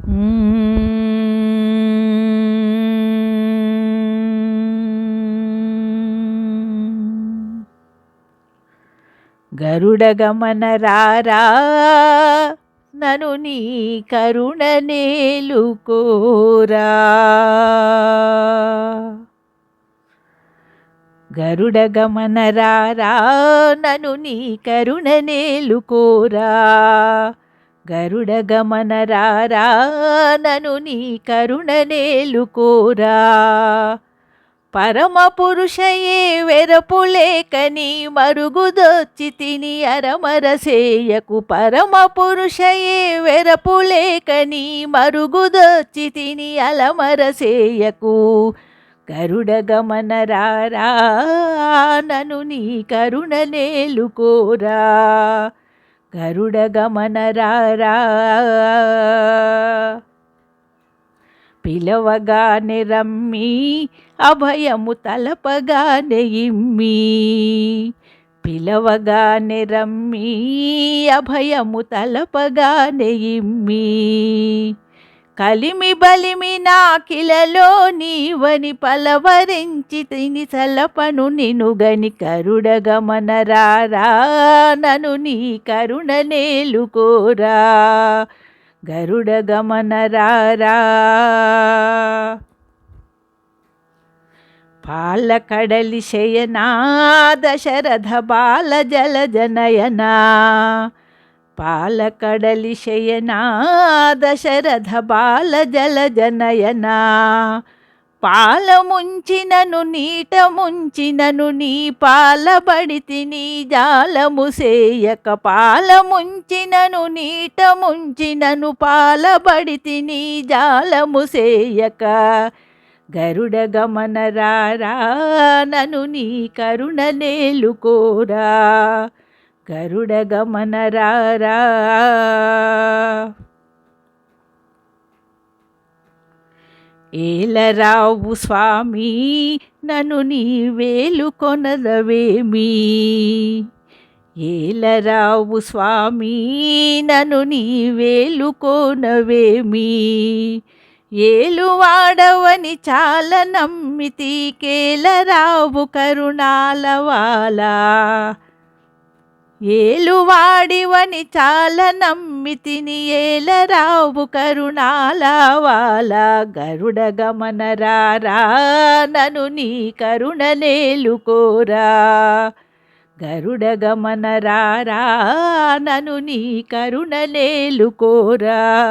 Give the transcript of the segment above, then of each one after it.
గరుడ గమన రారా నను నీ కరుణ నేలుకోరా. గరుడ గమన రారా నను నీ కరుణ నేలుకోరా. గరుడ గమన రారా నను నీ కరుణ నేలుకోరా. పరమ పురుషయే వెరపులేకని మరుగుదొచ్చి తిని అరమరసేయకు. పరమ పురుషయే వెరపులేకని మరుగుదొచ్చి తిని అలమరసేయకు. గరుడ గమన రారా నను నీ కరుణ నేలుకోరా. గరుడ గమన రారా. పిలవగానే రమ్మి అభయము తలపగానే ఇమ్మి. పిలవగానే రమ్మి అభయము తలపగానే ఇమ్మి. కలిమి బలిమి నాకిలలో నీవని పలవరించి తిని సలపను నినుగని. కరుడ గమన రారా నను నీ కరుణ నేలుకోరా. గరుడ గమన రారా. పాలకడలి శయనా దశరథ బాల జల జనయనా. పాలకడలి శయనా దశరథ బాల జల జనయనా. పాల ముంచినను నీట ముంచినను నీ పాలబడితి నీ జాలము సేయక. పాల ముంచినను నీట ముంచినను పాలబడితి నీ జాలము సేయక. గరుడ గమన రారా నను నీ కరుణ నేలుకోరా. గరుడ గమన రారా. ఏలరావు స్వామి నను నీ వేలుకొనదవేమి. ఏలరావు స్వామి నను నీ వేలుకొనవేమి. ఏలువాడవని చాలా నమ్మితి కేలరావు కరుణాలవాలా. ఏలువాడివని చాలా నమ్మితిని ఏలరావు కరుణాలవాలా. గరుడ గమన రారా నను నీ కరుణ నేలుకోరా. గరుడ గమన రారా నను నీ కరుణ నేలుకోరా.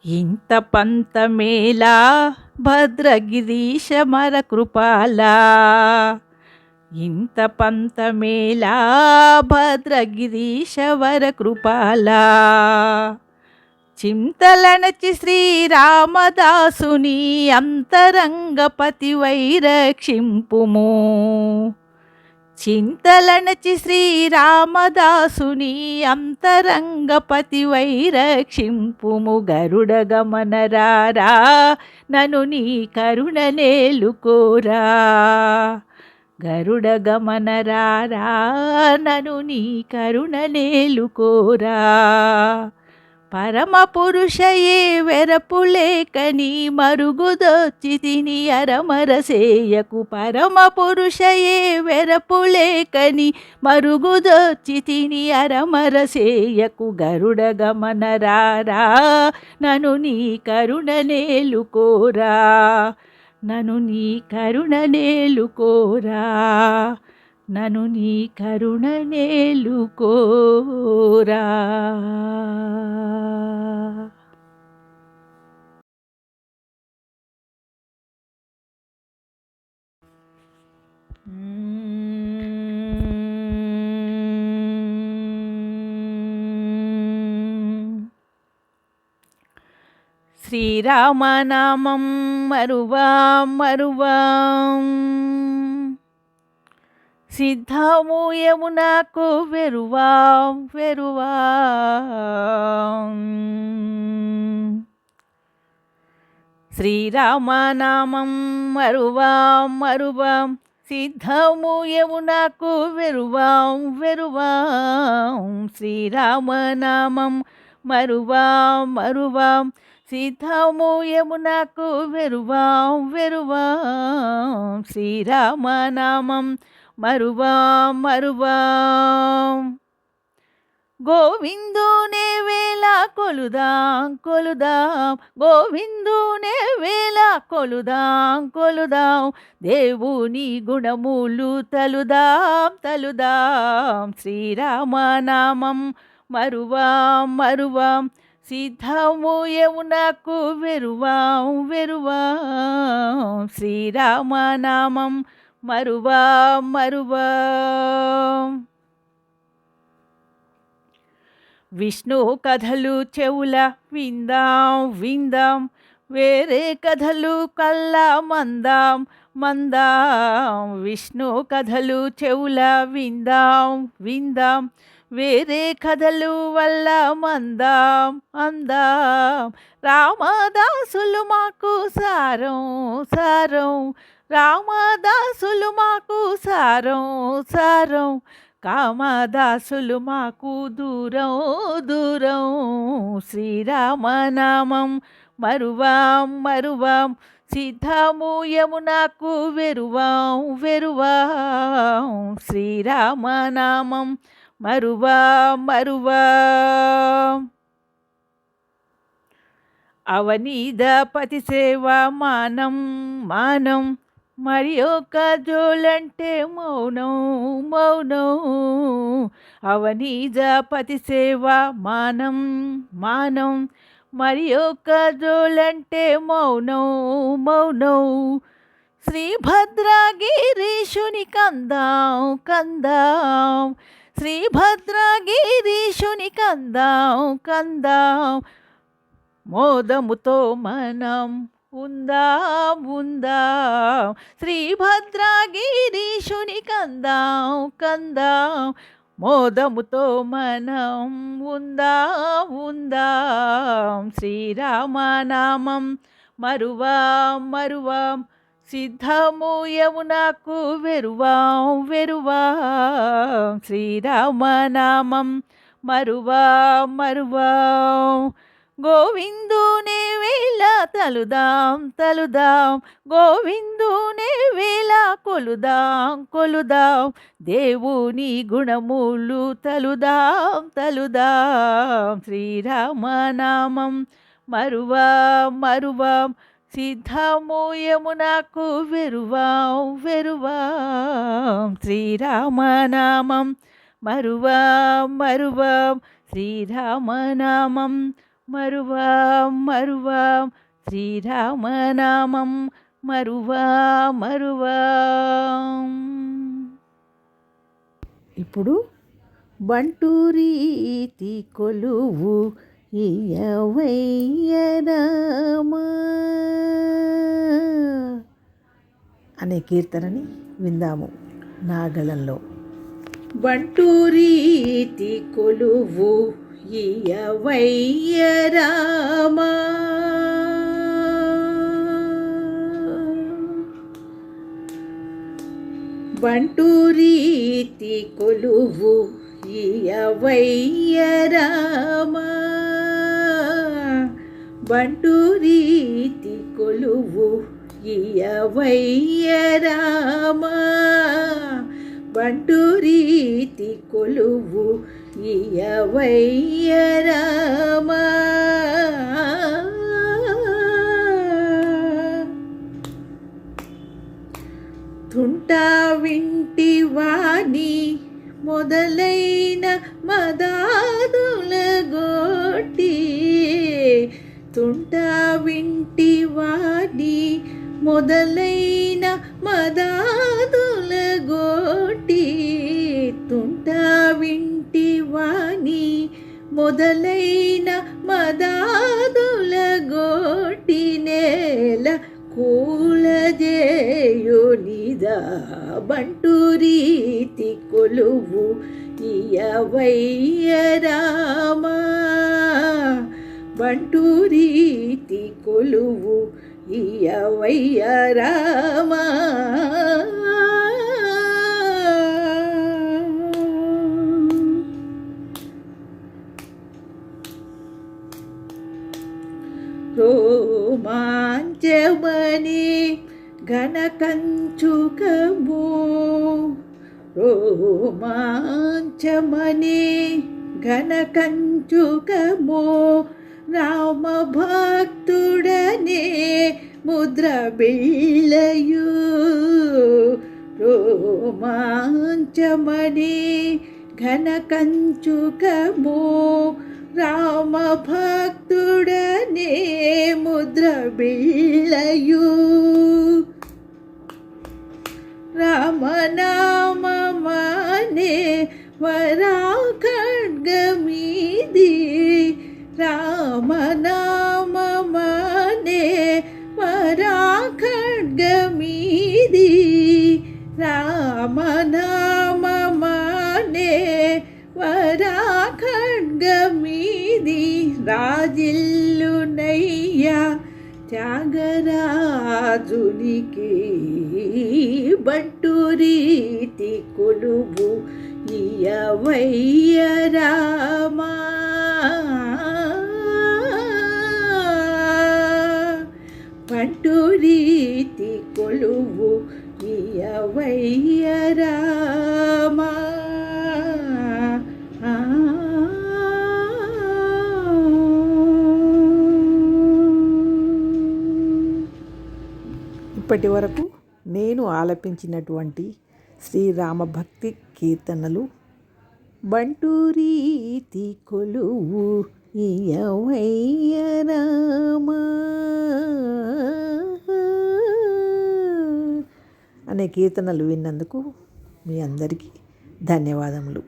ఇంత పంతమేలా భద్రగిరీశ మర కృపాలా. ఇంత పంతమేలా భద్రగిరీశ వర కృపాలా. చింతలనచి శ్రీరామదాసుని అంతరంగపతి వైరక్షింపుము. చింతలనచి శ్రీరామదాసుని అంతరంగపతి వైరక్షింపుము. గరుడ గమన రారా నను నీ కరుణ నేలుకోరా. గరుడ గమన రారా నను నీ కరుణ నేలుకోరా. పరమ పురుషయే వెరపులేకని మరుగుదొచ్చి తిని అరమరసేయకు. పరమ పురుషయే వెరపులేకని మరుగుదొచ్చి తిని అరమరసేయకు. గరుడ గమన రారా నను నీ కరుణ నేలుకోరా. నను నీ కరుణ నేలుకోరా. నను నీ కరుణ నేలుకోరా. శ్రీరామనామం మరువాం మరువాం. సిద్ధము యమునకు వెరువాం వెరువాం. శ్రీరామనామం మరువాం మరువాం. సిద్ధము యమునకు వెరువాం వెరువాం శ్రీరామనామం మరువాం మరువాం సిద్ధము యమునకు వెరువాం వెరువాం శ్రీరామనామం మరువాం మరువాం గోవిందునే వేళ కొలుదాం కొలుదాం గోవిందునే వేళ కొలుదాం కొలుదాం దేవుని గుణములు తలుదాం తలుదాం శ్రీరామనామం మరువాం మరువాం సిద్ధము యమునకు వెరువాం వెరువాం శ్రీరామనామం మరువాం మరువాం విష్ణు కథలు చెవుల విందాం విందాం వేరే కథలు కళ్ళ మందాం మందాం విష్ణు కథలు చెవుల విందాం విందాం వేరే కథలు వల్ల మందాం అందాం రామదాసులు మాకు సారం సారం రామదాసులు మాకు సారం సారం కామదాసులు మాకు దూరం దూరం శ్రీరామనామం మరువాం మరువాం సిద్ధము యమునకు వెరువాం వెరువాం శ్రీరామనామం మరువాం మరువాం అవనీదపతి సేవ మానం మానం మరి ఒక జోలంటే మౌనం మౌనం అవనీజపతి సేవ మానం మానం మరి ఒక జోలంటే మౌనం మౌనం శ్రీభద్రగిరీశుని కందాం కందాం శ్రీభద్రగిరీశుని కందాం కందాం మోదముతో మనం ఉందాం ఉందాం శ్రీభద్రగిరీశుని కందాం కందాం మోదముతో మనం ఉందాం ఉందాం శ్రీరామనామం మరువాం మరువాం సిద్ధము యమునకు వెరువాం వెరువాం శ్రీరామనామం మరువాం మరువాం గోవిందునే వేళ తలుదాం తలుదాం గోవిందునే వేళ కొలుదాం కొలుదాం దేవుని గుణములు తలుదాం తలుదాం శ్రీరామనామం మరువాం మరువాం సిద్ధము యమునకు వెరువాం వెరువాం శ్రీరామనామం మరువాం మరువాం శ్రీరామనామం మరువాం మరువాం శ్రీరామనామం మరువాం మరువాం. ఇప్పుడు బంటూరీతి కొలువు ఇయవయ్యరామా అనే కీర్తనని విందాము నాగళంలో. బంటూరీతి కొలువు ఇయవయ్యరామా బంటూరీతి కొలువు ఇయవయ్యరామా బంటూరీతి కొలువు ఇయవయ్యరామా బంటూరీతి కొలువు ఇయవయ్యరామా తుంటా వింటి వాణి మొదలైన మదాదుల గోటి తుంటా వింటి వాణి మొదలైన మదాదుల గోటి తుంటా వింటి వాణి మొదలైన మదాదుల గోటి నేల కూలజేయునిదా బంటూరీతి కొలువు ఇయవయ్యరామా బంటూరీతి కొలువు ఇయవయ్యరామా రోమాంచమని ఘనకంచుకము రోమాంచమని ఘనకంచుకము రామ భక్తుడనే ముద్ర బిళ్ళయు రోమాంచమని ఘనకంచుకము రామ భక్తుడనే ముద్ర బిళ్ళయు రామనామమనే వరాఖడ్గమీది రామనామమనే వరాఖడ్గమీది రామనామమనే వరాఖడ్గమీది రాజిల్లునయ్యా త్యాగరాజునికి బంటు రీతి కొలువు ఇయవయ్య రామా బంటు రీతి కొలువు ఇయవయ్య రామా ఇప్పటి వరకు నేను ఆలపించినటువంటి శ్రీరామ భక్తి కీర్తనలు బంటు రీతి కొలువు ఇయవయ్య రామా అనే కీర్తనలు విన్నందుకు మీ అందరికీ ధన్యవాదములు.